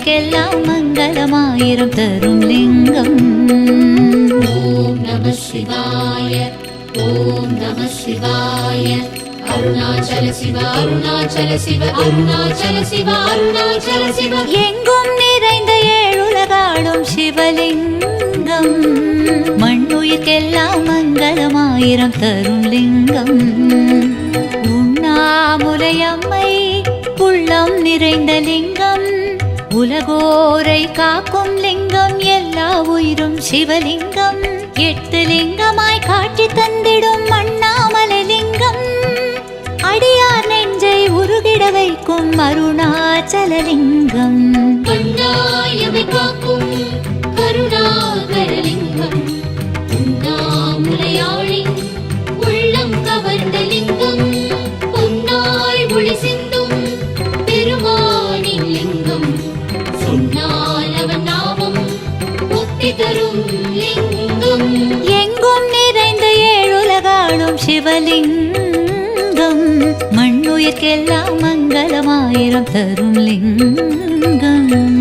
மண்ணுயிர்க்கெல்லாம் மங்களமாயிரம் தரும் லிங்கம். ஓம் நம சிவாய, ஓம் நம சிவாய. அருணாச்சல சிவ, அருணாச்சல சிவ, அருணாச்சல சிவ, அருணாச்சல சிவ. எங்கும் நிறைந்த ஏழுலகாடும் சிவலிங்கம். மண்ணுயிர்க்கெல்லாம் மங்களமாயிரம் தரும் லிங்கம். உண்ணாமுலையம்மை உள்ளம் நிறைந்த லிங்கம். உலகோரை காக்கும் லிங்கம். எல்லா உயிரும் சிவலிங்கம். 8 லிங்கமாய் காட்சி தந்திடும் அண்ணாமலை லிங்கம். அடியார் நெஞ்சை உருகிட வைக்கும் அருணாச்சலலிங்கம். கண்ணாயமை காக்கும் கருணாகரலிங்கம். உண்ணாமுலையாளின் உள்ளம் கவர்ந்த லிங்கம். பொன்னாய் ஒளி சிந்தும் பெருமானின் லிங்கம். சொன்னால் அவன் நாமம் முக்தி தரும் லிங்கம். எங்கும் நிறைந்த ஏழுலகாடும் சிவலிங்கம். மண்ணுயிர்க்கெல்லாம் மங்களமாயிரம் தரும் லிங்கம்.